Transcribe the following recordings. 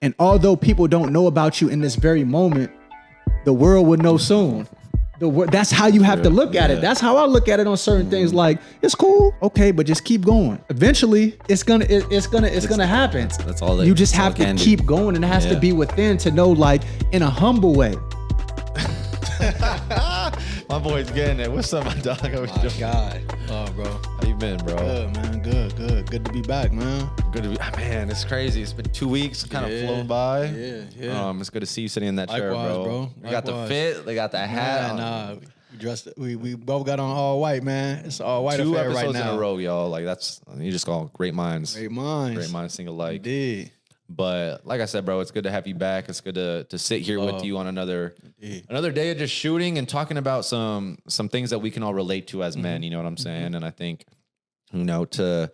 And although people don't know about you in this very moment, the world would know soon. That's how you have to look at it. That's how I look at it on certain things. Like, it's cool, okay, but just keep going. Eventually, it's gonna happen. That's all. You just have to keep going, and it has to be within to know, like, in a humble way. My boy's getting it. What's up, my dog? My God. Oh, bro. How you been, bro? Good, man. Good to be back, man. Good to be. Man, it's crazy. It's been 2 weeks, kind of flown by. Yeah. It's good to see you sitting in that chair, Likewise, bro. bro. You got the fit. They got the hat. Nah. We both got on all white, man. It's all white 2 affair episodes right now. in a row, y'all. Like, that's, you just call great minds. Great minds. Great minds think alike. Indeed. But like I said, bro, it's good to have you back. It's good to sit here with you on another day of just shooting and talking about some things that we can all relate to as men. You know what I'm saying? And I think, to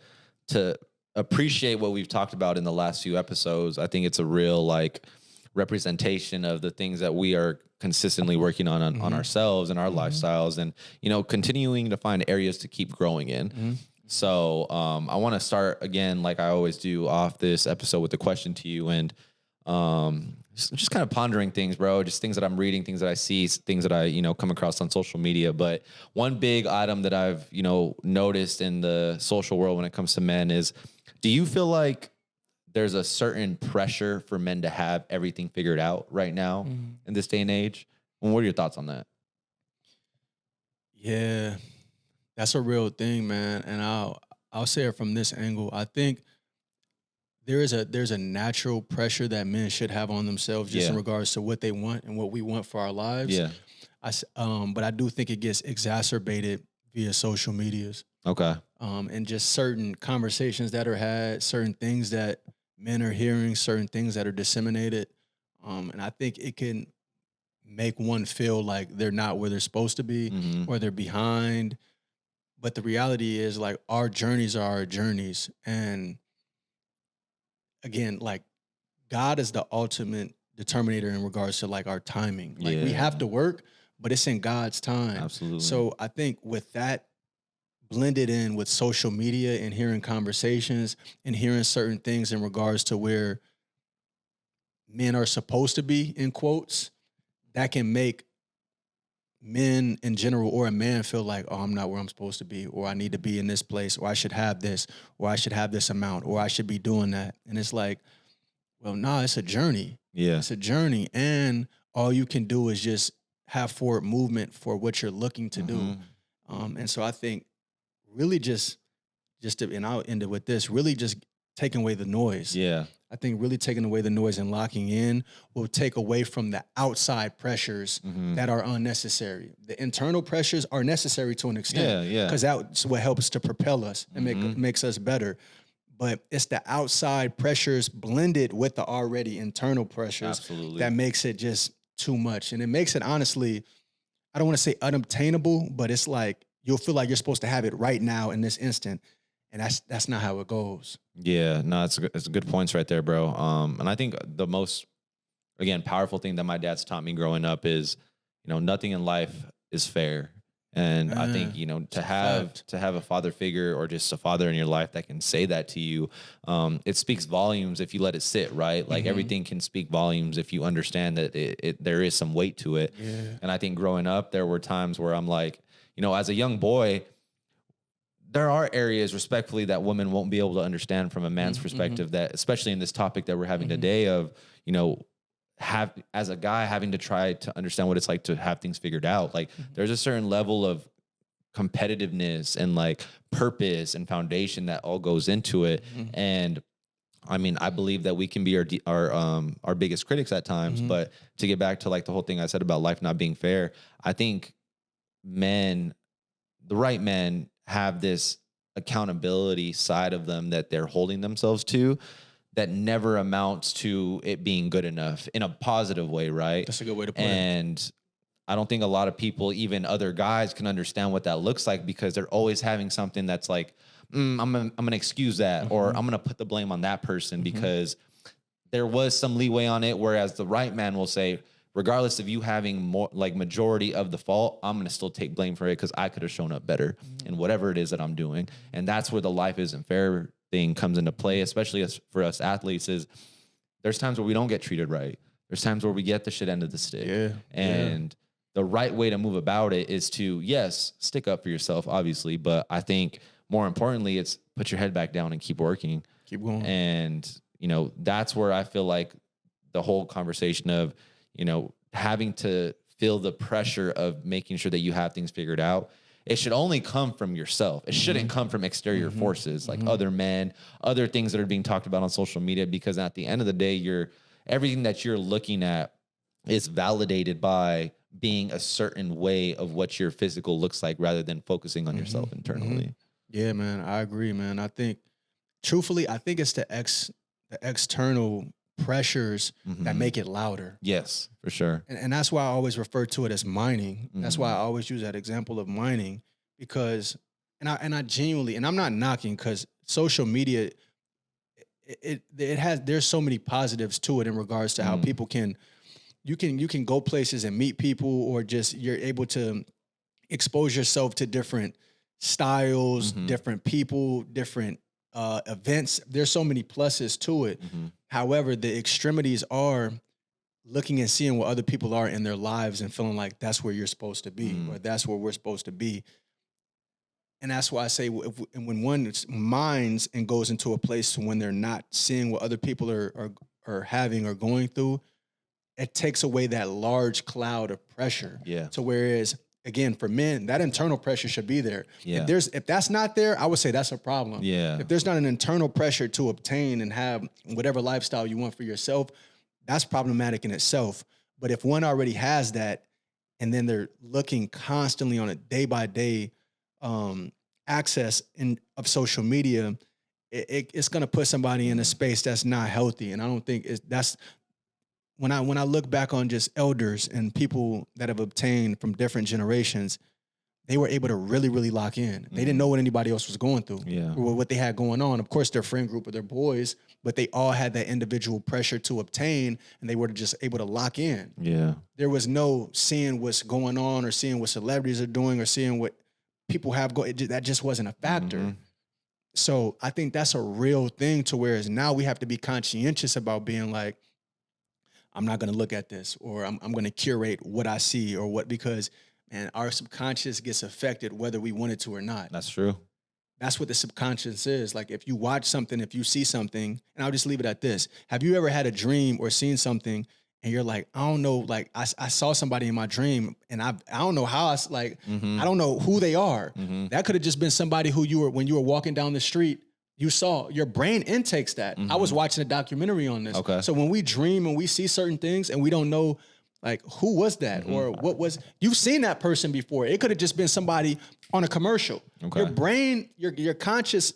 appreciate what we've talked about in the last few episodes, I think it's a real like representation of the things that we are consistently working on ourselves and our lifestyles, and continuing to find areas to keep growing in. So I want to start again, like I always do, off this episode with a question to you, and just kind of pondering things, bro. Just things that I'm reading, things that I see, things that I come across on social media. But one big item that I've noticed in the social world when it comes to men is, do you feel like there's a certain pressure for men to have everything figured out right now in this day and age? And what are your thoughts on that? Yeah. That's a real thing, man. And I'll say it from this angle. I think there's a natural pressure that men should have on themselves just in regards to what they want and what we want for our lives. Yeah. But I do think it gets exacerbated via social medias. Okay. And just certain conversations that are had, certain things that men are hearing, certain things that are disseminated. And I think it can make one feel like they're not where they're supposed to be or they're behind. But the reality is, like, our journeys are our journeys. And again, like, God is the ultimate determinator in regards to like our timing. Like we have to work, but it's in God's time. Absolutely. So I think with that blended in with social media and hearing conversations and hearing certain things in regards to where men are supposed to be, in quotes, that can make men in general or a man feel like, oh, I'm not where I'm supposed to be, or I need to be in this place, or I should have this, or I should have this amount, or I should be doing that. And it's like, well, nah, it's a journey. Yeah. It's a journey. And all you can do is just have forward movement for what you're looking to do. And so I think really and I'll end it with this, really just taking away the noise. Yeah. I think really taking away the noise and locking in will take away from the outside pressures that are unnecessary. The internal pressures are necessary to an extent. Yeah. Because that's what helps to propel us and makes us better. But it's the outside pressures blended with the already internal pressures that makes it just too much. And it makes it, honestly, I don't want to say unobtainable, but it's like you'll feel like you're supposed to have it right now in this instant. And that's not how it goes. Yeah, no, it's good points right there, bro. And I think the most, again, powerful thing that my dad's taught me growing up is, nothing in life is fair. And I think, to have a father figure or just a father in your life that can say that to you, it speaks volumes if you let it sit, right? Like everything can speak volumes if you understand that there is some weight to it. Yeah. And I think growing up, there were times where I'm like, as a young boy, there are areas, respectfully, that women won't be able to understand from a man's perspective, that especially in this topic that we're having today of, as a guy having to try to understand what it's like to have things figured out. Like there's a certain level of competitiveness and like purpose and foundation that all goes into it. And I mean, I believe that we can be our biggest critics at times, but to get back to like the whole thing I said about life not being fair, I think the right men have this accountability side of them that they're holding themselves to that never amounts to it being good enough in a positive way, right? That's a good way to put it. And I don't think a lot of people, even other guys, can understand what that looks like because they're always having something that's like, I'm gonna excuse that, or I'm gonna put the blame on that person because there was some leeway on it. Whereas the right man will say, regardless of you having more like majority of the fault, I'm going to still take blame for it because I could have shown up better in whatever it is that I'm doing. And that's where the life isn't fair thing comes into play, especially for us athletes, is there's times where we don't get treated right. There's times where we get the shit end of the stick. Yeah. And the right way to move about it is to, yes, stick up for yourself, obviously. But I think more importantly, it's put your head back down and keep working. Keep going. And, you know, that's where I feel like the whole conversation of, you know, having to feel the pressure of making sure that you have things figured out. It should only come from yourself. It shouldn't come from exterior forces like other men, other things that are being talked about on social media, because at the end of the day, everything that you're looking at is validated by being a certain way of what your physical looks like rather than focusing on yourself internally. Yeah, man, I agree, man. I think, truthfully, I think it's the external pressures that make it louder. Yes, for sure. And that's why I always refer to it as mining. That's why I always use that example of mining, because, and I genuinely, and I'm not knocking, because social media, there's so many positives to it in regards to how people you can go places and meet people, or just you're able to expose yourself to different styles, different people, different events. There's so many pluses to it. However, the extremities are looking and seeing what other people are in their lives and feeling like that's where you're supposed to be, or that's where we're supposed to be. And that's why I say when one minds and goes into a place when they're not seeing what other people are having or going through, it takes away that large cloud of pressure. Yeah. So whereas, again, for men, that internal pressure should be there. Yeah. If that's not there, I would say that's a problem. Yeah. If there's not an internal pressure to obtain and have whatever lifestyle you want for yourself, that's problematic in itself. But if one already has that, and then they're looking constantly on a day-by-day access of social media, it's going to put somebody in a space that's not healthy. And I don't think that's when I look back on just elders and people that have obtained from different generations, they were able to really, really lock in. They didn't know what anybody else was going through or what they had going on. Of course, their friend group or their boys, but they all had that individual pressure to obtain, and they were just able to lock in. Yeah. There was no seeing what's going on or seeing what celebrities are doing or seeing what people have going. That just wasn't a factor. So I think that's a real thing, to whereas now we have to be conscientious about being like, I'm not going to look at this, or I'm going to curate what I see or what, because, man, our subconscious gets affected whether we want it to or not. That's true. That's what the subconscious is. Like, if you watch something, if you see something, and I'll just leave it at this. Have you ever had a dream or seen something and you're like, I don't know, like I saw somebody in my dream and I don't know how I don't know who they are. That could have just been somebody who when you were walking down the street, you saw. Your brain intakes that. I was watching a documentary on this. Okay. So when we dream and we see certain things and we don't know, like, who was that or what was, you've seen that person before. It could have just been somebody on a commercial. Okay. Your brain, your conscious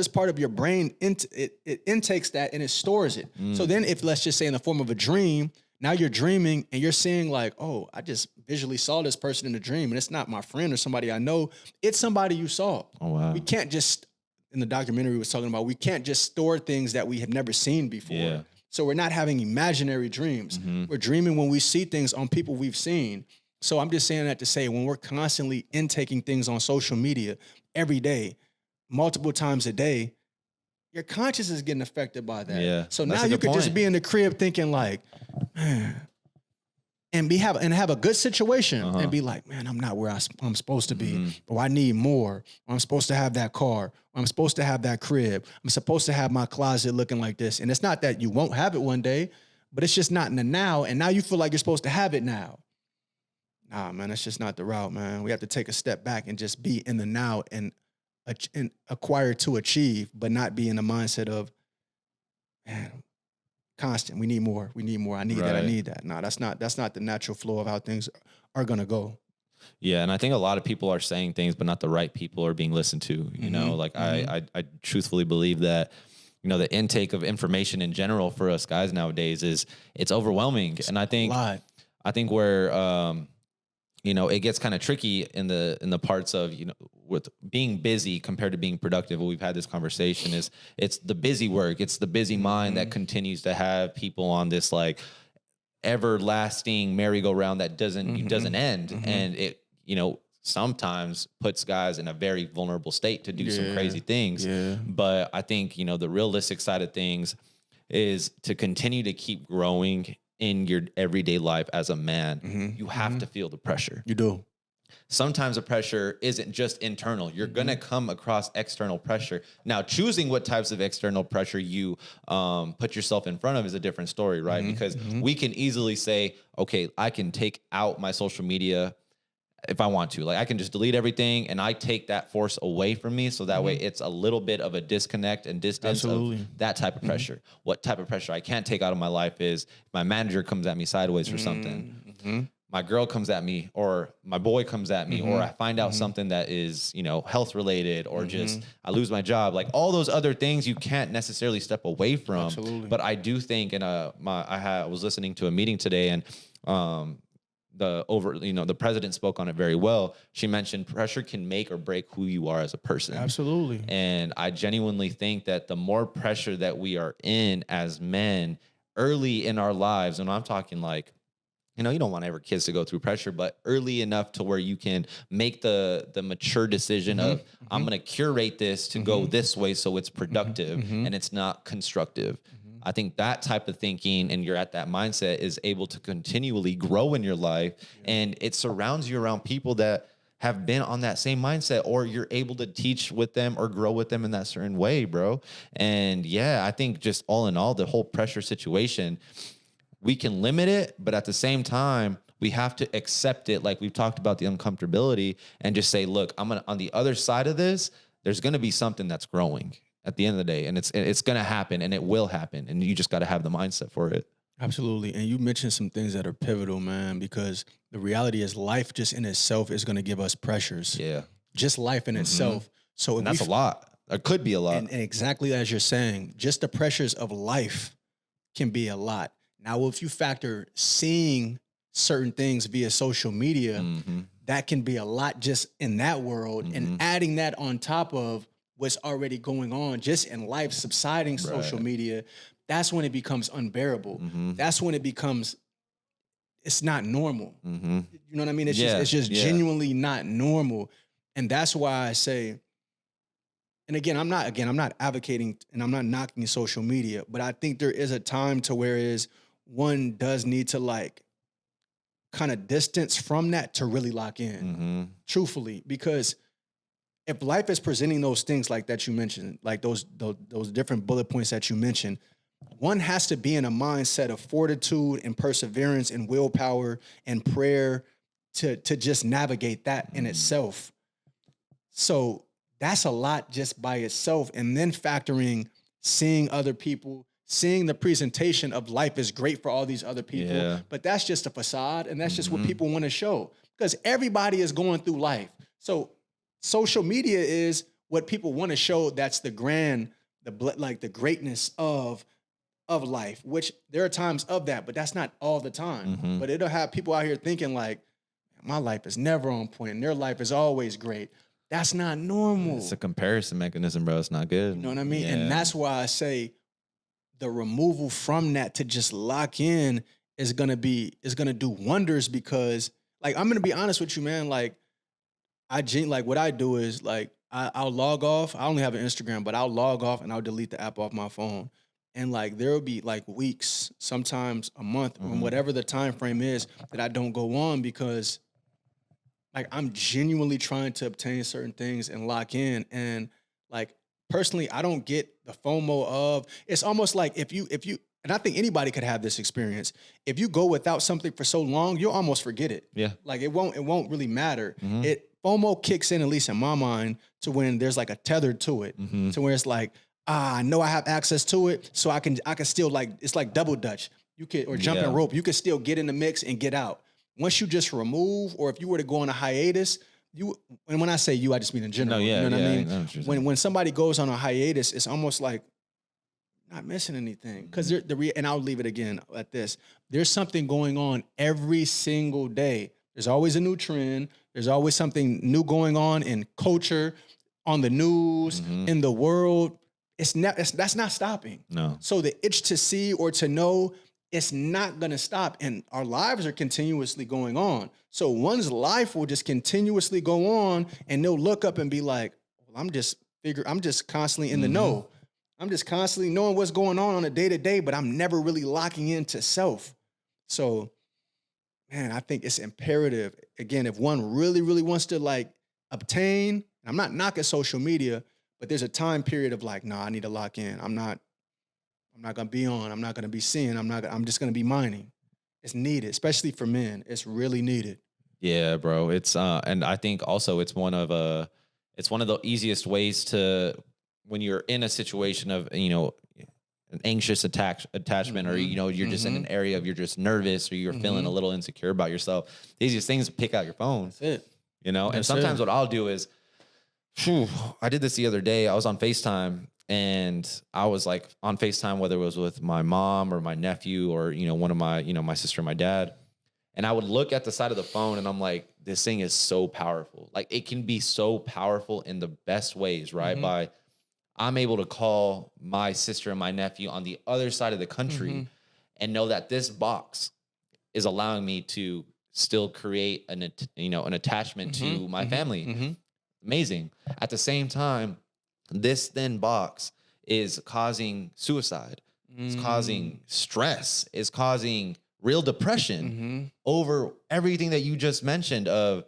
part of your brain, it intakes that and it stores it. So then if, let's just say in the form of a dream, now you're dreaming and you're seeing like, oh, I just visually saw this person in a dream and it's not my friend or somebody I know. It's somebody you saw. Oh, wow. We can't just, in the documentary we was talking about, we can't just store things that we have never seen before. Yeah. So we're not having imaginary dreams. We're dreaming when we see things on people we've seen. So I'm just saying that to say, when we're constantly intaking things on social media every day, multiple times a day, your conscience is getting affected by that. Yeah, So that's now a you good could just point. be in the crib thinking like, man, and have a good situation and be like, man, I'm not where I'm supposed to be, or I need more. Or I'm supposed to have that car. Or I'm supposed to have that crib. I'm supposed to have my closet looking like this. And it's not that you won't have it one day, but it's just not in the now. And now you feel like you're supposed to have it now. Nah, man, that's just not the route, man. We have to take a step back and just be in the now and acquire to achieve, but not be in the mindset of, man, constant. We need more. We need more. I need that. I Right. need that. No, that's not the natural flow of how things are gonna go. Yeah, and I think a lot of people are saying things, but not the right people are being listened to. You know, like I truthfully believe that, you know, the intake of information in general for us guys nowadays it's overwhelming, and I think where you know, it gets kind of tricky in the parts of, you know, with being busy compared to being productive. What we've had this conversation is it's the busy work, it's the busy mind that continues to have people on this like everlasting merry-go-round that doesn't end, and it, you know, sometimes puts guys in a very vulnerable state to do some crazy things. But I think, you know, the realistic side of things is to continue to keep growing in your everyday life as a man. You have to feel the pressure. You do. Sometimes the pressure isn't just internal. You're going to come across external pressure. Now, choosing what types of external pressure you put yourself in front of is a different story, right? Because we can easily say, okay, I can take out my social media if I want to. Like, I can just delete everything and I take that force away from me. So that way it's a little bit of a disconnect and distance of that type of pressure. What type of pressure I can't take out of my life is if my manager comes at me sideways for something. My girl comes at me, or my boy comes at me, or I find out something that is, you know, health related, or just I lose my job. Like, all those other things you can't necessarily step away from. Absolutely. But I do think, and I was listening to a meeting today, and the president spoke on it very well. She mentioned pressure can make or break who you are as a person. Absolutely. And I genuinely think that the more pressure that we are in as men early in our lives, and I'm talking like, you know, you don't want ever kids to go through pressure, but early enough to where you can make the mature decision of, I'm going to curate this to go this way so it's productive and it's not constructive. I think that type of thinking, and you're at that mindset, is able to continually grow in your life, and it surrounds you around people that have been on that same mindset, or you're able to teach with them or grow with them in that certain way, bro. And yeah, I think just all in all, the whole pressure situation, we can limit it, but at the same time, we have to accept it. Like we've talked about the uncomfortability, and just say, look, on the other side of this, there's going to be something that's growing at the end of the day, and it's going to happen, and it will happen. And you just got to have the mindset for it. Absolutely. And you mentioned some things that are pivotal, man, because the reality is life just in itself is going to give us pressures. Yeah. Just life in itself. So And that's a lot. It could be a lot. And exactly as you're saying, just the pressures of life can be a lot. Now, if you factor seeing certain things via social media, that can be a lot just in that world. And adding that on top of what's already going on just in life, subsiding social media, that's when it becomes unbearable. That's when it becomes, it's not normal. You know what I mean? It's just genuinely not normal. And that's why I say, and again, I'm not advocating and I'm not knocking social media, but I think there is a time to where one does need to like kind of distance from that to really lock in, truthfully, because if life is presenting those things like that you mentioned, like those different bullet points that you mentioned, one has to be in a mindset of fortitude and perseverance and willpower and prayer to just navigate that in itself. So that's a lot just by itself. And then factoring seeing other people, seeing the presentation of life is great for all these other people, but that's just a facade, and that's just what people want to show, because everybody is going through life. So social media is what people want to show. That's the the greatness of life, which there are times of that, but that's not all the time. But it'll have people out here thinking like, my life is never on point and their life is always great. That's not normal. It's a comparison mechanism, bro. It's not good. You know what I mean? And that's why I say the removal from that to just lock in is gonna do wonders, because like, I'm gonna be honest with you, man. Like what I do is like, I'll log off. I only have an Instagram, but I'll log off and I'll delete the app off my phone. And like, there'll be like weeks, sometimes a month, or whatever the time frame is, that I don't go on, because like, I'm genuinely trying to obtain certain things and lock in. And like, personally, I don't get the FOMO of, it's almost like if you, and I think anybody could have this experience. If you go without something for so long, you'll almost forget it. Yeah. Like it won't really matter. FOMO kicks in, at least in my mind, to when there's like a tether to it, to where it's like, I know I have access to it, so I can still, like, it's like double dutch. You could, or jumping rope, you could still get in the mix and get out. Once you just remove, or if you were to go on a hiatus, and when I say you, I just mean in general. You know what I mean? When somebody goes on a hiatus, it's almost like not missing anything. Because and I'll leave it again at this. There's something going on every single day. There's always a new trend. There's always something new going on in culture, on the news, in the world. That's not stopping. No. So the itch to see or to know, it's not going to stop. And our lives are continuously going on. So one's life will just continuously go on, and they'll look up and be like, well, I'm just constantly in the know. I'm just constantly knowing what's going on a day to day, but I'm never really locking into self. So, man, I think it's imperative. Again, if one really, really wants to like obtain, and I'm not knocking social media, but there's a time period of like, nah, I need to lock in. I'm not gonna be on. I'm not gonna be seeing. I'm just gonna be mining. It's needed, especially for men. It's really needed. Yeah, bro. It's and I think also it's one of the easiest ways to, when you're in a situation of, an anxious attachment, or you're just in an area of, you're just nervous, or you're feeling a little insecure about yourself. The easiest thing is to pick out your phone. That's it. And That's sometimes it. what I'll do is, I did this the other day. I was on FaceTime, and I was like on FaceTime, whether it was with my mom or my nephew, or, one of my, my sister and my dad. And I would look at the side of the phone, and I'm like, this thing is so powerful. Like, it can be so powerful in the best ways, right? By, I'm able to call my sister and my nephew on the other side of the country and know that this box is allowing me to still create an attachment to my family. Amazing. At the same time, this thin box is causing suicide. It's causing stress. It's causing real depression over everything that you just mentioned, of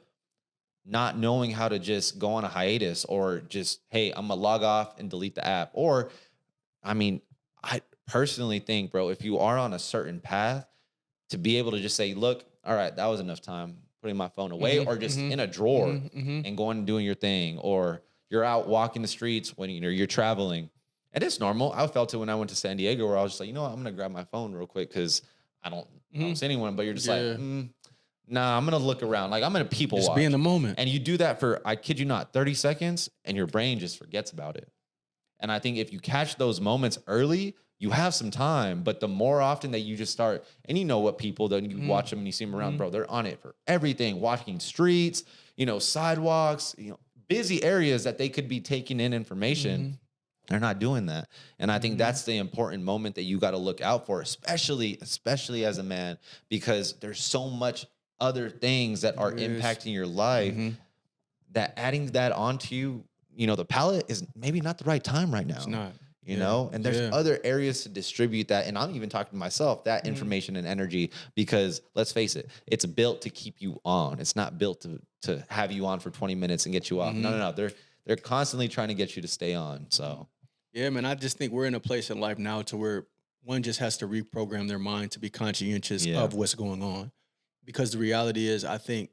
not knowing how to just go on a hiatus, or just, hey, I'm gonna log off and delete the app. Or, I personally think, bro, if you are on a certain path, to be able to just say, look, all right, that was enough time, putting my phone away, or just in a drawer and going and doing your thing. Or you're out walking the streets when you're traveling. And it's normal. I felt it when I went to San Diego, where I was just like, I'm gonna grab my phone real quick because I don't see anyone. But you're just like, nah, I'm gonna look around. Like, I'm gonna people watch. Just be in the moment. And you do that for, I kid you not, 30 seconds, and your brain just forgets about it. And I think if you catch those moments early, you have some time. But the more often that you just start, and what people, then you watch them and you see them around, bro, they're on it for everything, walking streets, sidewalks, busy areas that they could be taking in information. They're not doing that. And I think that's the important moment that you got to look out for, especially as a man, because there's so much other things that are impacting your life, that adding that onto you, the palette is maybe not the right time right now. It's not. And there's other areas to distribute that. And I'm even talking to myself, that information and energy, because let's face it, it's built to keep you on. It's not built to have you on for 20 minutes and get you off. No. They're constantly trying to get you to stay on. So. Yeah, man, I just think we're in a place in life now to where one just has to reprogram their mind to be conscientious of what's going on. Because the reality is, I think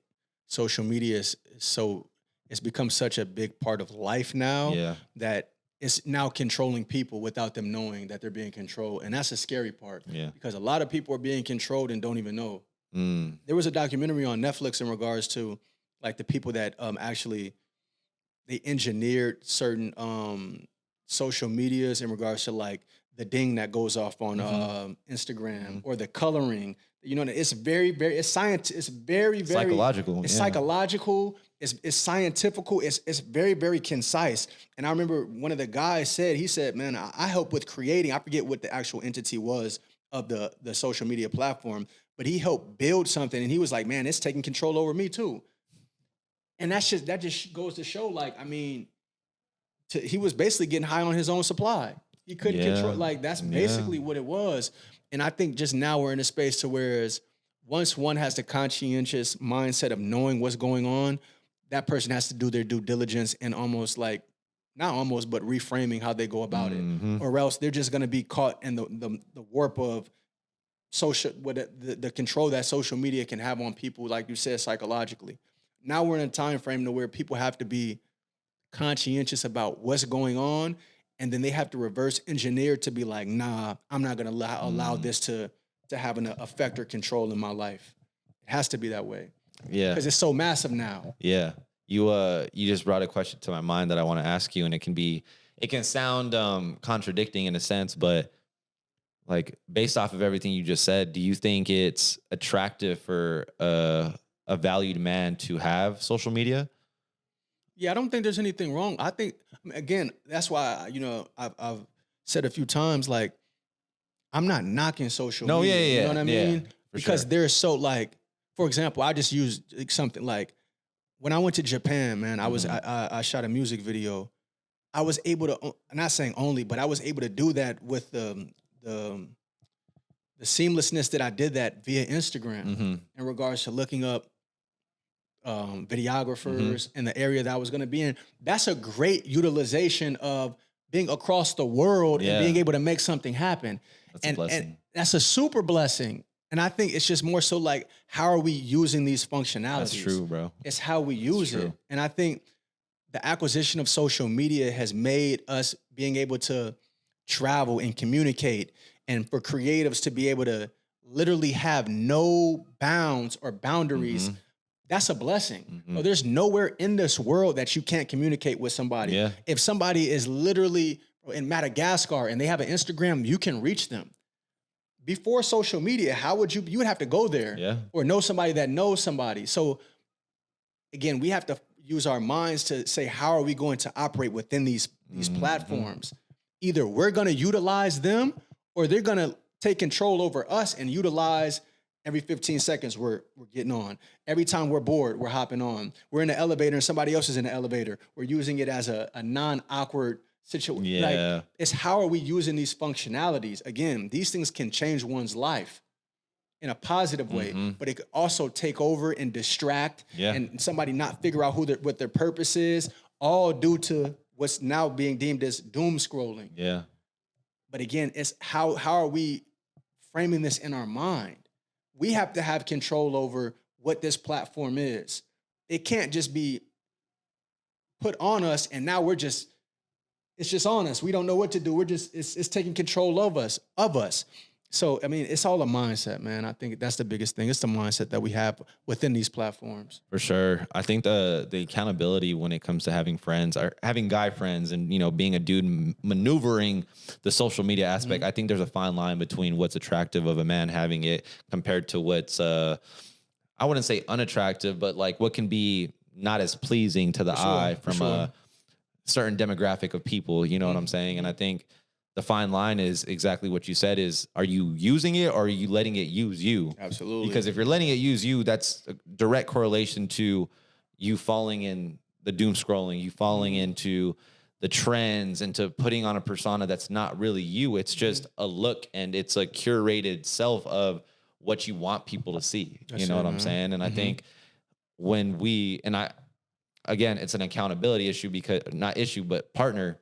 social media it's become such a big part of life now that it's now controlling people without them knowing that they're being controlled. And that's a scary part. Yeah. Because a lot of people are being controlled and don't even know. There was a documentary on Netflix in regards to like the people that actually, they engineered certain social medias in regards to like the ding that goes off on Instagram, or the coloring. It's very, very, it's science. It's very, very psychological. It's psychological. It's scientific. It's very, very concise. And I remember one of the guys said, he said, man, I help with creating, I forget what the actual entity was of the social media platform, but he helped build something. And he was like, man, it's taking control over me too. And that just goes to show, like, I mean, he was basically getting high on his own supply. He couldn't control, like, that's basically what it was. And I think just now we're in a space to whereas once one has the conscientious mindset of knowing what's going on, that person has to do their due diligence and almost like, not almost, but reframing how they go about it. Or else they're just going to be caught in the warp of social, the control that social media can have on people, like you said, psychologically. Now we're in a time frame to where people have to be conscientious about what's going on, and then they have to reverse engineer to be like, nah, I'm not going to allow this to have an effect or control in my life. It has to be that way. Yeah. Because it's so massive now. Yeah. You just brought a question to my mind that I want to ask you, and it can sound contradicting in a sense, but like based off of everything you just said, do you think it's attractive for a valued man to have social media? Yeah, I don't think there's anything wrong. I think, again, that's why, I've said a few times, like, I'm not knocking social media. Yeah. You know what I mean? Because sure. they're so, like, for example, I just used something like, when I went to Japan, man, I shot a music video, I was able to, not saying only, but I was able to do that with the seamlessness that I did that via Instagram in regards to looking up videographers in the area that I was going to be in. That's a great utilization of being across the world and being able to make something happen. That's a blessing. And that's a super blessing. And I think it's just more so like, how are we using these functionalities? That's true, bro. It's how we use it. And I think the acquisition of social media has made us being able to travel and communicate, and for creatives to be able to literally have no bounds or boundaries. That's a blessing. Well, there's nowhere in this world that you can't communicate with somebody. Yeah. If somebody is literally in Madagascar and they have an Instagram, you can reach them. Before social media, how would you would have to go there or know somebody that knows somebody. So again, we have to use our minds to say, how are we going to operate within these platforms? Either we're going to utilize them or they're going to take control over us and utilize. Every 15 seconds, we're getting on. Every time we're bored, we're hopping on. We're in the elevator and somebody else is in the elevator. We're using it as a non-awkward situation. Yeah. Like, it's how are we using these functionalities? Again, these things can change one's life in a positive way, but it could also take over and distract and somebody not figure out what their purpose is, all due to what's now being deemed as doom scrolling. Yeah. But again, it's how are we framing this in our mind? We have to have control over what this platform is. It can't just be put on us and now it's just on us. We don't know what to do. It's taking control of us. So, I mean, it's all a mindset, man. I think that's the biggest thing. It's the mindset that we have within these platforms. For sure. I think the accountability when it comes to having friends or having guy friends and, being a dude maneuvering the social media aspect, I think there's a fine line between what's attractive of a man having it compared to what's, I wouldn't say unattractive, but like what can be not as pleasing to the eye from a certain demographic of people, you know what I'm saying? And I think the fine line is exactly what you said is, are you using it or are you letting it use you? Absolutely. Because if you're letting it use you, that's a direct correlation to you falling in the doom scrolling, you falling into the trends, into putting on a persona that's not really you. It's just a look and it's a curated self of what you want people to see. You know what I'm saying? And I think when again, it's an accountability issue but partner.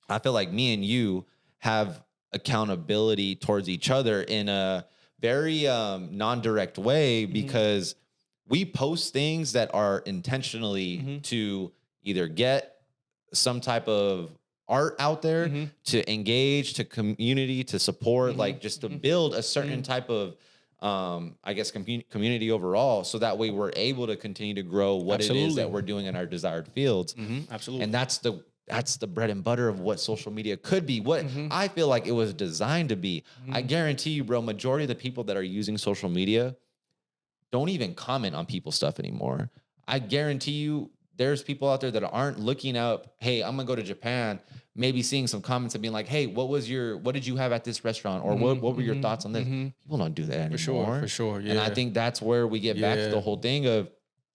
I feel like me and you have accountability towards each other in a very non-direct way because we post things that are intentionally to either get some type of art out there, to engage, to community, to support, like just to build a certain type of I guess community overall, so that way we're able to continue to grow what it is that we're doing in our desired fields. Absolutely. And that's the bread and butter of what social media could be, what I feel like it was designed to be. I guarantee you, bro, majority of the people that are using social media don't even comment on people's stuff anymore. I guarantee you there's people out there that aren't looking up, hey, I'm gonna go to Japan, maybe seeing some comments and being like, hey, what did you have at this restaurant? Or what were your thoughts on this? People don't do that anymore. For sure. Yeah. And I think that's where we get back to the whole thing of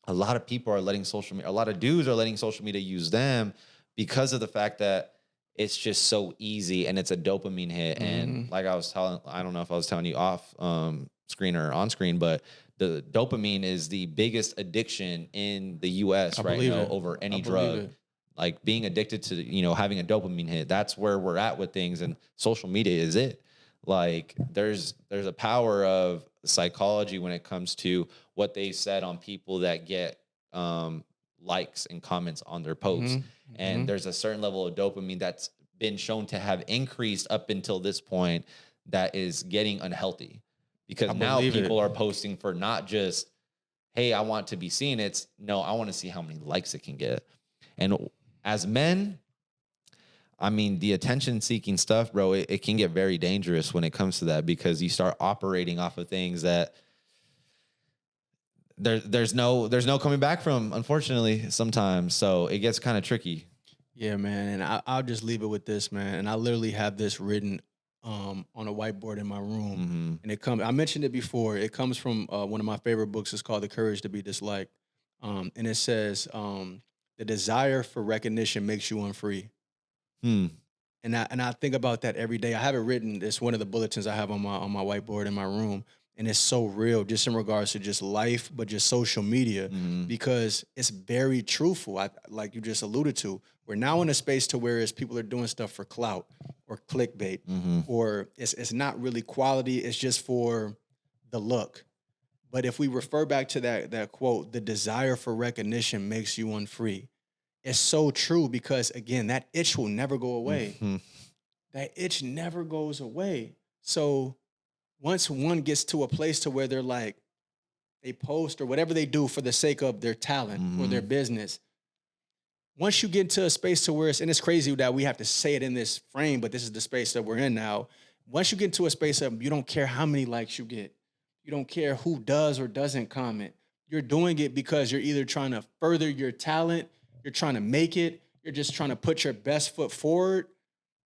a lot of people are letting a lot of dudes are letting social media use them because of the fact that it's just so easy and it's a dopamine hit. And like I don't know if I was telling you off screen or on screen, but the dopamine is the biggest addiction in the US right now over any drug. Like being addicted to, having a dopamine hit, that's where we're at with things, and social media is it. Like there's a power of psychology when it comes to what they said on people that get likes and comments on their posts. And there's a certain level of dopamine that's been shown to have increased up until this point that is getting unhealthy. Because now people are posting for not just, hey, I want to be seen. It's, no, I want to see how many likes it can get. And as men, I mean, the attention-seeking stuff, bro, it can get very dangerous when it comes to that because you start operating off of things that there's no coming back from, unfortunately, sometimes. So it gets kind of tricky. Yeah, man. And I'll just leave it with this, man. And I literally have this written on a whiteboard in my room. And I mentioned it before. It comes from one of my favorite books. It's called The Courage to Be Disliked. And it says, the desire for recognition makes you unfree. And I think about that every day. I have it written. It's one of the bulletins I have on my whiteboard in my room, and it's so real, just in regards to just life, but just social media, because it's very truthful. Like you just alluded to, we're now in a space to where people are doing stuff for clout or clickbait, or it's not really quality. It's just for the look. But if we refer back to that quote, the desire for recognition makes you unfree. It's so true because, again, that itch will never go away. That itch never goes away. So once one gets to a place to where they're like, they post or whatever they do for the sake of their talent or their business, once you get into a space to where and it's crazy that we have to say it in this frame, but this is the space that we're in now. Once you get into a space of you don't care how many likes you get, you don't care who does or doesn't comment. You're doing it because you're either trying to further your talent, you're trying to make it, you're just trying to put your best foot forward.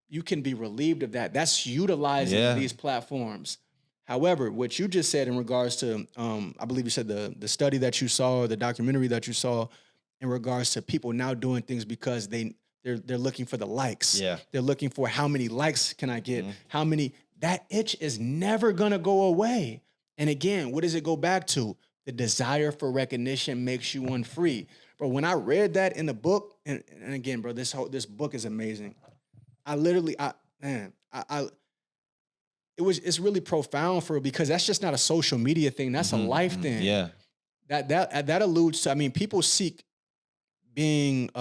You can be relieved of that. That's utilizing these platforms. However, what you just said in regards to, I believe you said the study that you saw, or the documentary that you saw, in regards to people now doing things because they're looking for the likes. Yeah. They're looking for how many likes can I get? How many? That itch is never gonna go away. And again, what does it go back to? The desire for recognition makes you unfree. But when I read that in the book, and again, bro, this book is amazing. It's really profound for it because that's just not a social media thing. That's a life thing. Yeah. That alludes to, I mean, people seek being,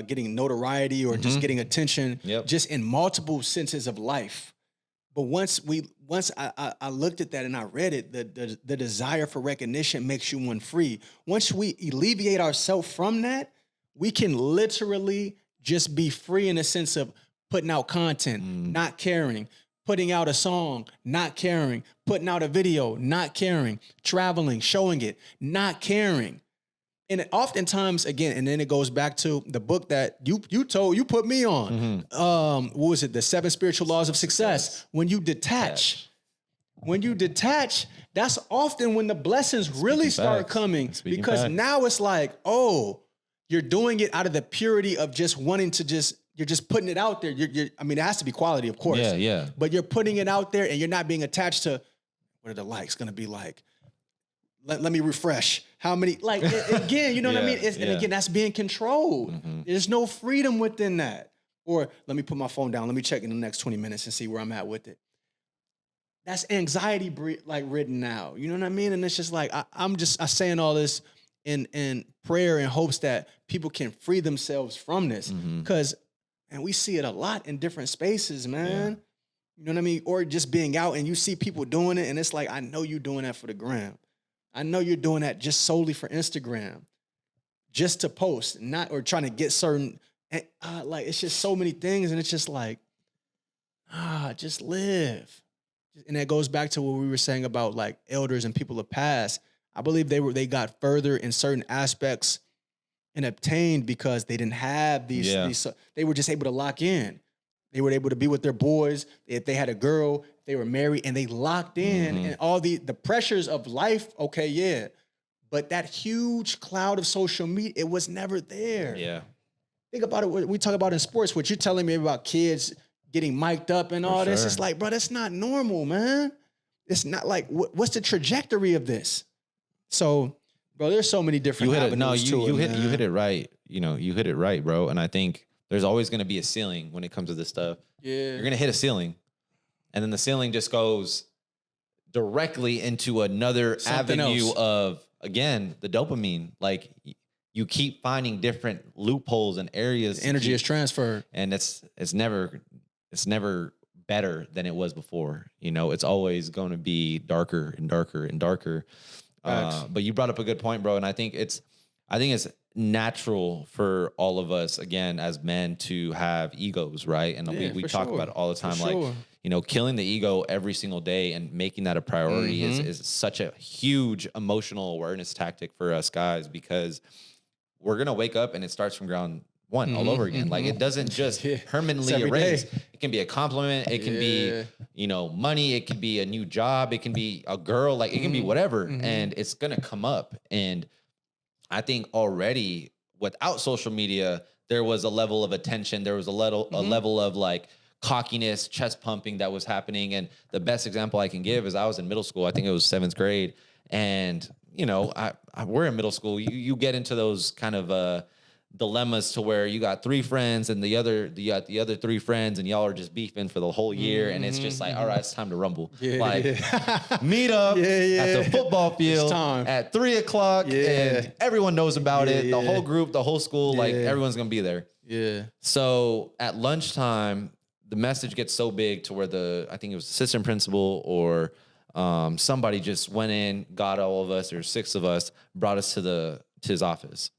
getting notoriety or just getting attention, just in multiple senses of life. But once I looked at that and I read it, the desire for recognition makes you unfree. Once we alleviate ourselves from that, we can literally just be free in a sense of putting out content, not caring, putting out a song, not caring, putting out a video, not caring, traveling, showing it, not caring. And oftentimes, again, and then it goes back to the book that you put me on. What was it? The 7 Spiritual Laws of Success. When you detach, that's often when the blessings really start coming, because now it's like, oh, you're doing it out of the purity of just wanting to you're just putting it out there. I mean, it has to be quality, of course. Yeah. But you're putting it out there and you're not being attached to what are the likes going to be like. Let me refresh. How many, like, again, you know what I mean? And again, that's being controlled. There's no freedom within that. Or let me put my phone down. Let me check in the next 20 minutes and see where I'm at with it. That's anxiety ridden now. You know what I mean? And it's just like, I'm saying all this in prayer in hopes that people can free themselves from this. Because, and we see it a lot in different spaces, man. You know what I mean? Or just being out and you see people doing it and it's like, I know you're doing that for the gram. I know you're doing that just solely for Instagram, just to post, or trying to get certain, like, it's just so many things. And it's just like, just live. And that goes back to what we were saying about like elders and people of past. I believe they got further in certain aspects and obtained because they didn't have these, they were just able to lock in. They were able to be with their boys. If they had a girl, they were married and they locked in, and all the pressures of life. Okay. Yeah. But that huge cloud of social media, it was never there. Yeah. Think about it. We talk about in sports, what you're telling me about kids getting mic'd up and all this. It's like, bro, that's not normal, man. It's not like, what's the trajectory of this? So, bro, there's so many different avenues to it. You hit it right. You know, you hit it right, bro. And I think there's always going to be a ceiling when it comes to this stuff. Yeah. You're going to hit a ceiling. And then the ceiling just goes directly into another avenue of, again, the dopamine. Like, you keep finding different loopholes and areas. The energy is transferred. And it's never better than it was before. You know, it's always going to be darker and darker and darker. But you brought up a good point, bro. And I think it's natural for all of us, again, as men, to have egos, right? And we talk about it all the time. Like, you know, killing the ego every single day and making that a priority is such a huge emotional awareness tactic for us guys, because we're going to wake up and it starts from ground one all over again. Like, it doesn't just permanently erase. It can be a compliment. It can be, you know, money. It can be a new job. It can be a girl. Like, it can be whatever. And it's going to come up. And I think already without social media, there was a level of attention. There was a level of like cockiness, chest pumping that was happening. And the best example I can give is I was in middle school. I think it was 7th grade. And, you know, we're in middle school. You get into those kind of dilemmas to where you got 3 friends and the other 3 friends and y'all are just beefing for the whole year. And it's just like, all right, it's time to rumble. Meet up at the football field at 3:00 and everyone knows about it. The whole group, the whole school, like everyone's going to be there. Yeah. So at lunchtime, the message gets so big to where I think it was the assistant principal or somebody just went in, got all of us, or 6 of us, brought us to his office.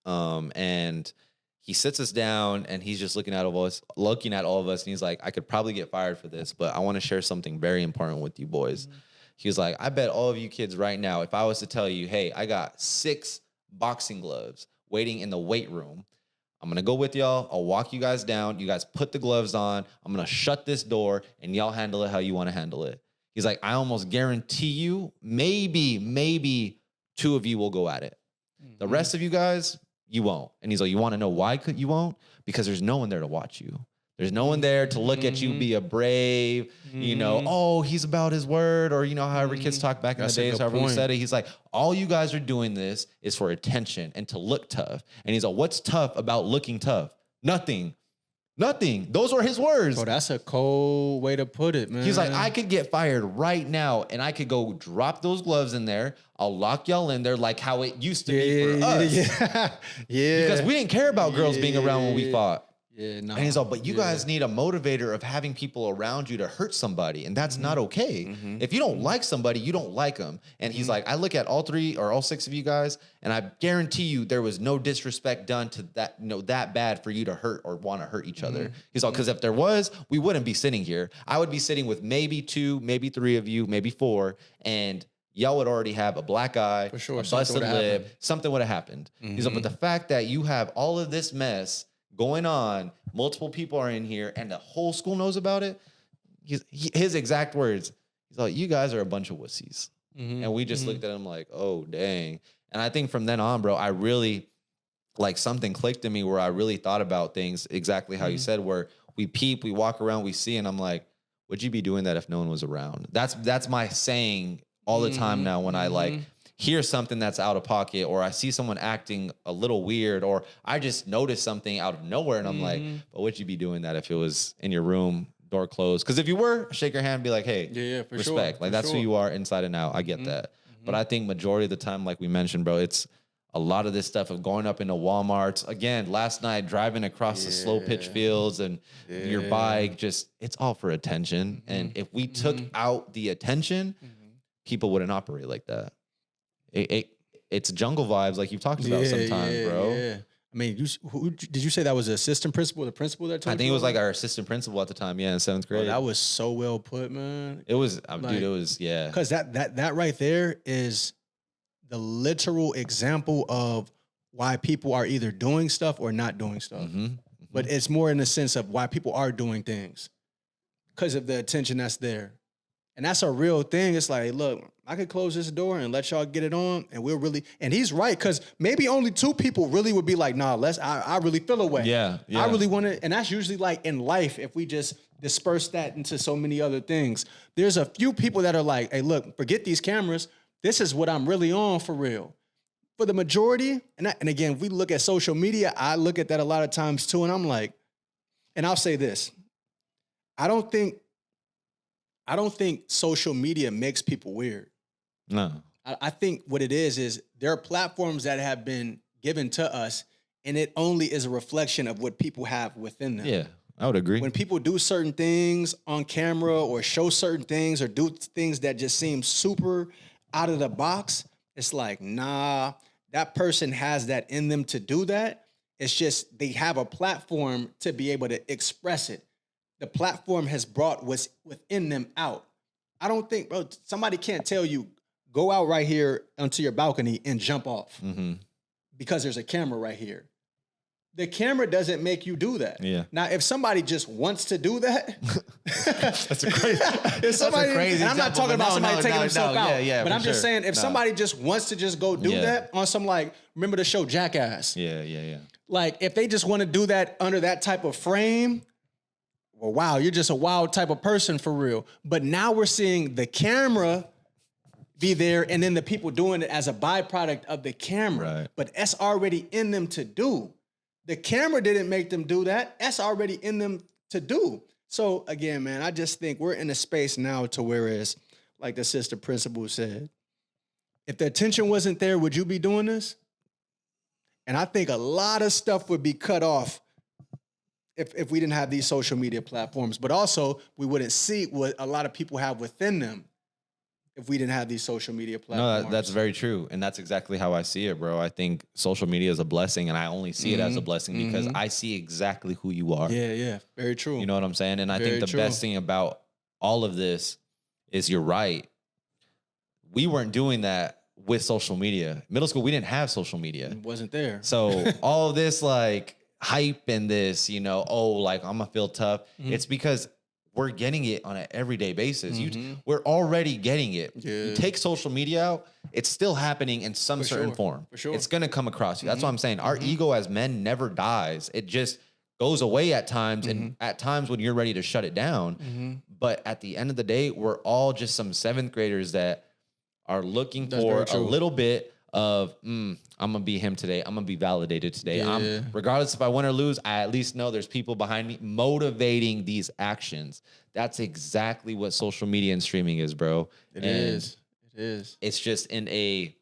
And he sits us down and he's just looking at all of us. And he's like, I could probably get fired for this, but I want to share something very important with you boys. He was like, I bet all of you kids right now, if I was to tell you, hey, I got 6 boxing gloves waiting in the weight room, I'm going to go with y'all. I'll walk you guys down. You guys put the gloves on. I'm going to shut this door and y'all handle it how you want to handle it. He's like, I almost guarantee you, maybe 2 of you will go at it. The rest of you guys, you won't. And he's like, you want to know why you won't? Because there's no one there to watch you. There's no one there to look at you, be a brave, you know, oh, he's about his word, or, you know, however kids talk back in the days, however we said it. He's like, all you guys are doing this is for attention and to look tough. And he's like, what's tough about looking tough? Nothing. Those were his words. Bro, that's a cold way to put it, man. He's like, I could get fired right now and I could go drop those gloves in there. I'll lock y'all in there like how it used to be for us. Yeah. Because we didn't care about girls being around when we fought. Yeah, no. And he's like, but you guys need a motivator of having people around you to hurt somebody. And that's not okay. If you don't like somebody, you don't like them. And he's like, I look at all 3 or all 6 of you guys, and I guarantee you there was no disrespect done to that, you know, that bad for you to hurt or want to hurt each other. He's like, because if there was, we wouldn't be sitting here. I would be sitting with maybe 2, maybe 3 of you, maybe 4, and y'all would already have a black eye, for sure, a busted lip, something would have happened. He's like, but the fact that you have all of this mess going on, multiple people are in here, and the whole school knows about it. His exact words, he's like, you guys are a bunch of wussies. And we just looked at him like, oh, dang. And I think from then on, bro, I really, like, something clicked in me where I really thought about things exactly how you said, where we peep, we walk around, we see, and I'm like, would you be doing that if no one was around? That's my saying all the time now when I, like, hear something that's out of pocket, or I see someone acting a little weird, or I just notice something out of nowhere, and I'm like, but would you be doing that if it was in your room, door closed? Because if you were, shake your hand and be like, hey, for respect. sure, like, that's who you are inside and out. I get that. But I think majority of the time, like we mentioned, bro, it's a lot of this stuff of going up into Walmarts. Again, last night, driving across the slow pitch fields and your bike, just, it's all for attention. And if we took out the attention, people wouldn't operate like that. It's jungle vibes, like you've talked about sometimes, bro. Yeah. I mean, who did you say that was the assistant principal, the principal that told you? I think it was like our assistant principal at the time, in 7th grade. Bro, that was so well put, man. It was, dude, it was, Because that right there is the literal example of why people are either doing stuff or not doing stuff. But it's more in the sense of why people are doing things because of the attention that's there. And that's a real thing. It's like, look, I could close this door and let y'all get it on, and we'll really. And he's right, because maybe only 2 people really would be like, nah, I really feel away. Yeah. I really want to. And that's usually like in life, if we just disperse that into so many other things. There's a few people that are like, hey, look, forget these cameras. This is what I'm really on for real. For the majority, and again, if we look at social media, I look at that a lot of times too, and I'm like, and I'll say this, I don't think social media makes people weird. No. I think what it is there are platforms that have been given to us, and it only is a reflection of what people have within them. Yeah, I would agree. When people do certain things on camera or show certain things or do things that just seem super out of the box, it's like, nah, that person has that in them to do that. It's just they have a platform to be able to express it. The platform has brought what's within them out. I don't think, bro, somebody can't tell you, go out right here onto your balcony and jump off because there's a camera right here. The camera doesn't make you do that. Yeah. Now, if somebody just wants to do that, that's a crazy. if somebody, that's a crazy. And I'm not talking about somebody taking themselves out. Yeah, but I'm just saying, if somebody just wants to just go do that on some, like, remember the show Jackass? Yeah. Like, if they just want to do that under that type of frame, well, wow, you're just a wild type of person for real. But now we're seeing the camera be there and then the people doing it as a byproduct of the camera. Right. But that's already in them to do. The camera didn't make them do that. That's already in them to do. So again, man, I just think we're in a space now to whereas, like the sister principal said, if the attention wasn't there, would you be doing this? And I think a lot of stuff would be cut off if we didn't have these social media platforms. But also, we wouldn't see what a lot of people have within them if we didn't have these social media platforms. No, that's very true. And that's exactly how I see it, bro. I think social media is a blessing, and I only see it as a blessing because I see exactly who you are. Yeah. Very true. You know what I'm saying? And I Very think the true. best thing about all of this is you're right. We weren't doing that with social media. Middle school, we didn't have social media. It wasn't there. So all of this like hype and this, oh, like I'm gonna feel tough. It's because we're getting it on an everyday basis. We're already getting it. Yeah. You take social media out, it's still happening in some certain form. For sure. It's gonna come across you. That's what I'm saying. Our ego as men never dies. It just goes away at times, and at times when you're ready to shut it down. But at the end of the day, we're all just some seventh graders that are looking for a little bit of, I'm going to be him today. I'm going to be validated today. Yeah. Regardless if I win or lose, I at least know there's people behind me motivating these actions. That's exactly what social media and streaming is, bro. It is. It's just in a,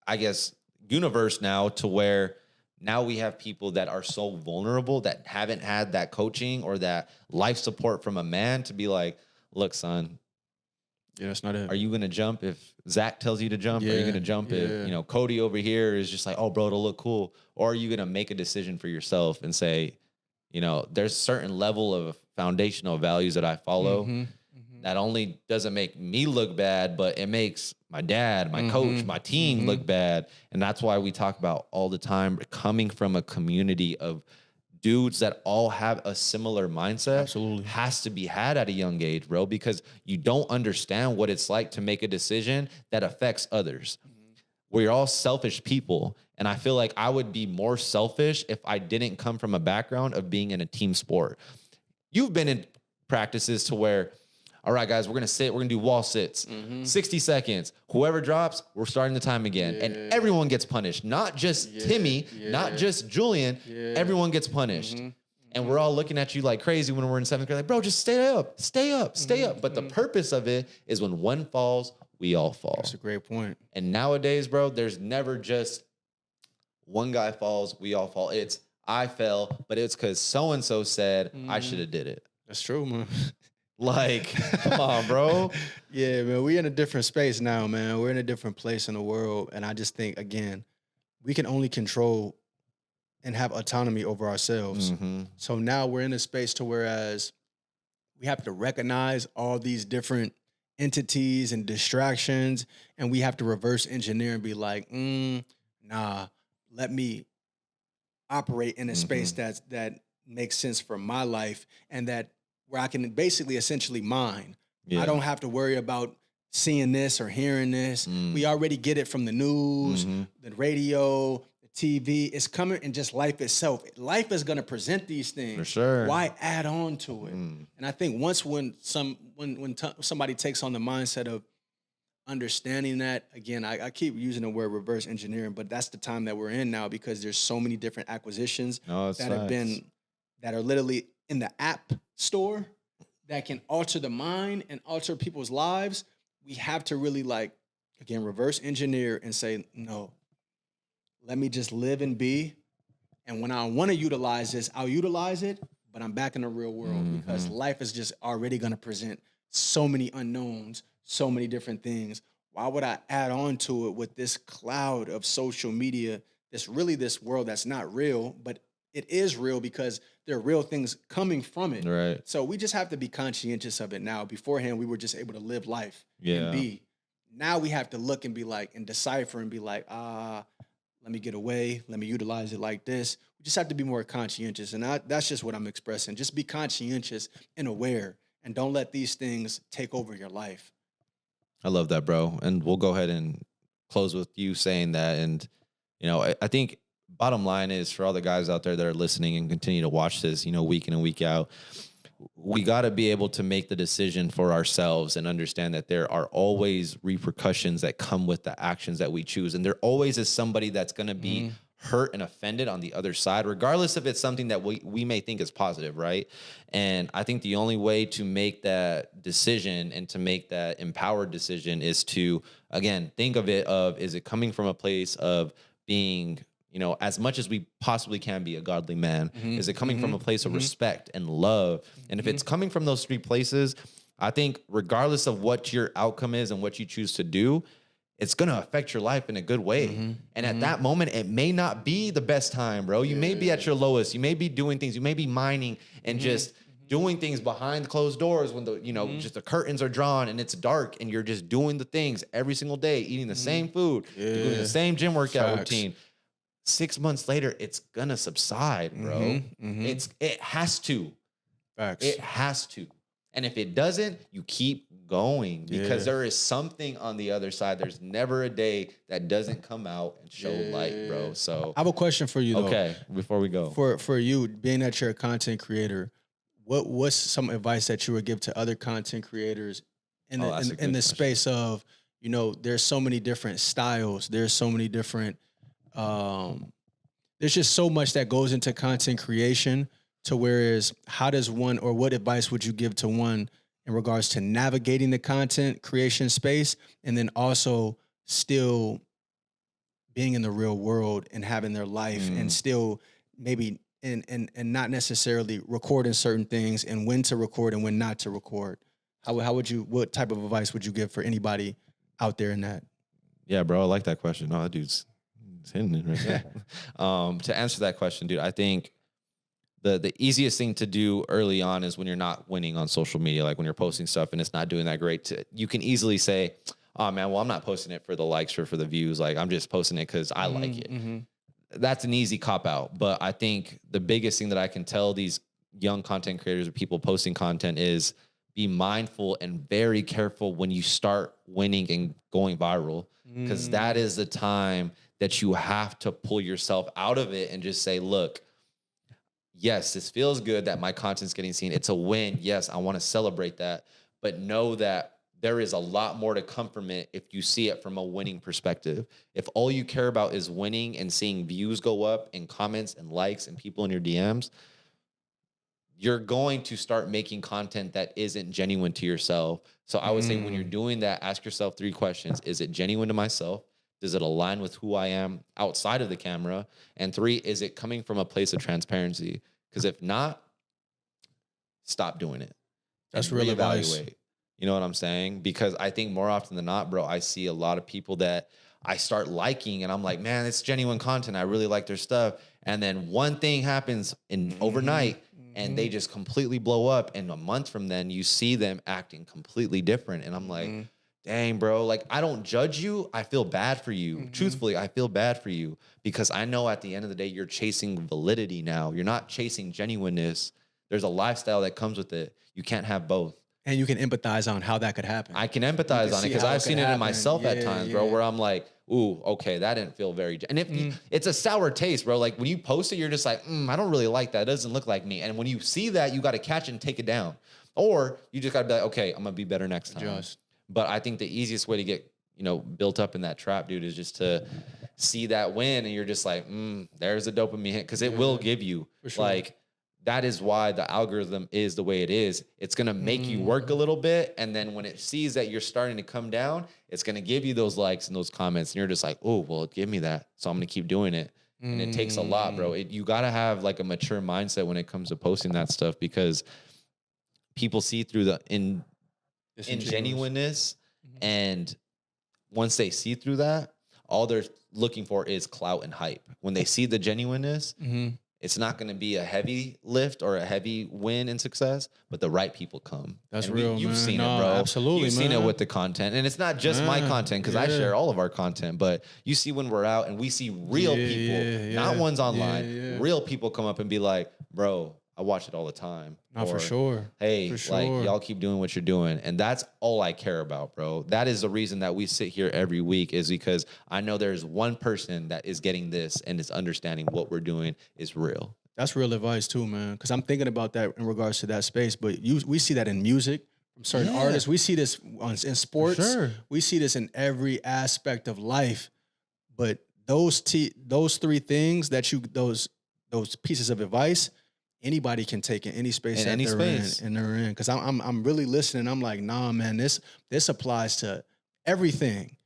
I guess, universe now to where now we have people that are so vulnerable that haven't had that coaching or that life support from a man to be like, look, son, Yeah, that's not it. are you going to jump if Zach tells you to jump? Are you Yeah, going to jump if, Cody over here is just like, oh, bro, it'll look cool? Or are you going to make a decision for yourself and say, there's a certain level of foundational values that I follow that only doesn't make me look bad, but it makes my dad, my coach, my team look bad. And that's why we talk about all the time coming from a community of dudes that all have a similar mindset. Absolutely. Has to be had at a young age, bro, because you don't understand what it's like to make a decision that affects others. We're all selfish people. And I feel like I would be more selfish if I didn't come from a background of being in a team sport. You've been in practices to where, all right, guys, we're going to sit. We're going to do wall sits. 60 seconds. Whoever drops, we're starting the time again. And everyone gets punished. Not just Timmy, not just Julian. Everyone gets punished. And we're all looking at you like crazy when we're in seventh grade. Like, bro, just stay up, stay up, stay up. But the purpose of it is when one falls, we all fall. That's a great point. And nowadays, bro, there's never just one guy falls, we all fall. It's I fell, but it's because so-and-so said I should have did it. That's true, man. Like, come on, bro. Yeah, man, we're in a different space now, man. We're in a different place in the world. And I just think, again, we can only control and have autonomy over ourselves. So now we're in a space to whereas we have to recognize all these different entities and distractions, and we have to reverse engineer and be like, nah, let me operate in a space that makes sense for my life and that where I can basically essentially mine. Yeah. I don't have to worry about seeing this or hearing this. We already get it from the news, the radio, the TV. It's coming in just life itself. Life is going to present these things. For sure. Why add on to it? And I think once when somebody takes on the mindset of understanding that, again, I keep using the word reverse engineering, but that's the time that we're in now because there's so many different acquisitions that are literally in the app store that can alter the mind and alter people's lives. We have to really reverse engineer and say, no, let me just live and be. And when I want to utilize this, I'll utilize it, but I'm back in the real world because life is just already going to present so many unknowns, so many different things. Why would I add on to it with this cloud of social media, this world that's not real, but it is real because there are real things coming from it. Right. So we just have to be conscientious of it now. Beforehand, we were just able to live life and be. Now we have to look and be like, and decipher and be like, let me get away. Let me utilize it like this. We just have to be more conscientious. And that's just what I'm expressing. Just be conscientious and aware and don't let these things take over your life. I love that, bro. And we'll go ahead and close with you saying that. And, I think bottom line is, for all the guys out there that are listening and continue to watch this, week in and week out, we got to be able to make the decision for ourselves and understand that there are always repercussions that come with the actions that we choose. And there always is somebody that's going to be hurt and offended on the other side, regardless if it's something that we may think is positive, right? And I think the only way to make that decision and to make that empowered decision is to, again, think of it is it coming from a place of being, as much as we possibly can be a godly man? Is it coming from a place of respect and love? And if it's coming from those three places, I think regardless of what your outcome is and what you choose to do, it's going to affect your life in a good way. And at that moment, it may not be the best time, bro. You may be at your lowest. You may be doing things. You may be mining and just doing things behind closed doors when just the curtains are drawn and it's dark and you're just doing the things every single day, eating the same food, doing the same gym workout routine. 6 months later, it's gonna subside, bro. It has to. Facts. It has to. And if it doesn't, you keep going because there is something on the other side. There's never a day that doesn't come out and show light, bro. So I have a question for you, though. Okay, before we go. For you, being that you're a content creator, what's some advice that you would give to other content creators in the space of, there's so many different styles, there's so many different there's just so much that goes into content creation, to whereas how does one, or what advice would you give to one in regards to navigating the content creation space and then also still being in the real world and having their life and still maybe and not necessarily recording certain things and when to record and when not to record? What type of advice would you give for anybody out there in that? Yeah, bro, I like that question. No, that dude's hitting it right there. To answer that question, dude, I think the easiest thing to do early on is when you're not winning on social media, like when you're posting stuff and it's not doing that great, you can easily say, oh man, well, I'm not posting it for the likes or for the views. Like I'm just posting it because I like it. That's an easy cop out. But I think the biggest thing that I can tell these young content creators or people posting content is be mindful and very careful when you start winning and going viral, because that is the time that you have to pull yourself out of it and just say, look, yes, this feels good that my content's getting seen. It's a win. Yes, I want to celebrate that. But know that there is a lot more to come from it if you see it from a winning perspective. If all you care about is winning and seeing views go up and comments and likes and people in your DMs, you're going to start making content that isn't genuine to yourself. So I would say when you're doing that, ask yourself 3 questions. Is it genuine to myself? Does it align with who I am outside of the camera? And 3, is it coming from a place of transparency? Because if not, stop doing it. That's real advice. You know what I'm saying? Because I think more often than not, bro, I see a lot of people that I start liking and I'm like, man, it's genuine content. I really like their stuff. And then one thing happens overnight and they just completely blow up. And a month from then you see them acting completely different. And I'm like, dang, bro, like I don't judge you. I feel bad for you. Truthfully, I feel bad for you because I know at the end of the day, you're chasing validity now. You're not chasing genuineness. There's a lifestyle that comes with it. You can't have both. And you can empathize on how that could happen. I can empathize on it because I've seen it in myself at times, bro, where I'm like, ooh, okay, that didn't feel very... And if it's a sour taste, bro. Like when you post it, you're just like, I don't really like that. It doesn't look like me. And when you see that, you got to catch it and take it down. Or you just got to be like, okay, I'm going to be better next time. But I think the easiest way to get, built up in that trap, dude, is just to see that win and you're just like, there's a dopamine hit because it will give you like... That is why the algorithm is the way it is. It's going to make you work a little bit. And then when it sees that you're starting to come down, it's going to give you those likes and those comments. And you're just like, oh, well, give me that. So I'm going to keep doing it. And it takes a lot, bro. You got to have like a mature mindset when it comes to posting that stuff because people see through the ingenuineness. And once they see through that, all they're looking for is clout and hype. When they see the genuineness, it's not going to be a heavy lift or a heavy win in success, but the right people come. That's real, You've man. seen it, bro. Absolutely, You've seen it with the content. And it's not just my content because I share all of our content, but you see when we're out and we see real people, not ones online, real people come up and be like, bro, I watch it all the time. Not for sure. Hey, For like sure. y'all keep doing what you're doing. And that's all I care about, bro. That is the reason that we sit here every week, is because I know there's one person that is getting this and is understanding what we're doing is real. That's real advice too, man. Because I'm thinking about that in regards to that space. But we see that in music from certain artists. We see this in sports. sure. We see this in every aspect of life. But those three things that those pieces of advice, anybody can take in any space In that any they're space. in. And they're in. Because I'm really listening. I'm like, nah, man, this applies to everything.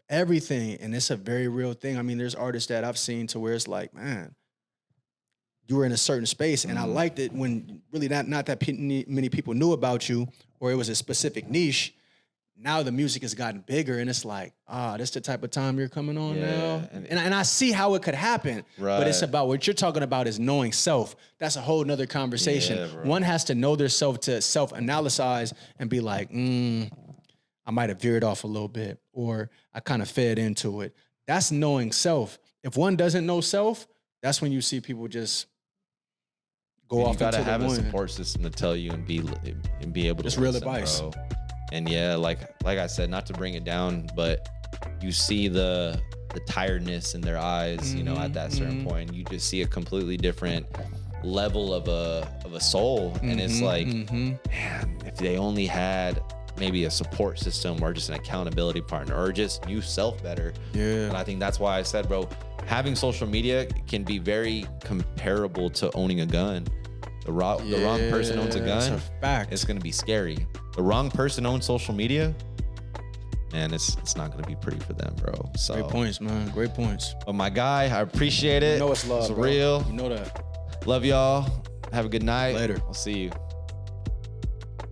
Everything. And it's a very real thing. I mean, there's artists that I've seen to where it's like, man, you were in a certain space, and I liked it when really not that many people knew about you, or it was a specific niche. Now the music has gotten bigger, and it's like, this the type of time you're coming on now. And I see how it could happen, but it's about what you're talking about is knowing self. That's a whole nother conversation. Yeah, bro. One has to know their self to self-analyze and be like, I might have veered off a little bit, or I kind of fed into it. That's knowing self. If one doesn't know self, that's when you see people just go off. You gotta into have the a wind. support system to tell you and be able to. It's real listen, advice. bro. And yeah, like I said, not to bring it down, but you see the tiredness in their eyes, you know, at that certain point. You just see a completely different level of a soul, and it's like, man, if they only had maybe a support system or just an accountability partner or just knew self better. Yeah. And I think that's why I said, bro, having social media can be very comparable to owning a gun. The wrong person owns a gun. That's a fact. It's going to be scary. The wrong person owns social media. Man, it's not going to be pretty for them, bro. So Great points, man. Great points. But my guy, I appreciate it. You know it's love, It's bro. real. You know that. Love y'all. Have a good night. Later. I'll see you.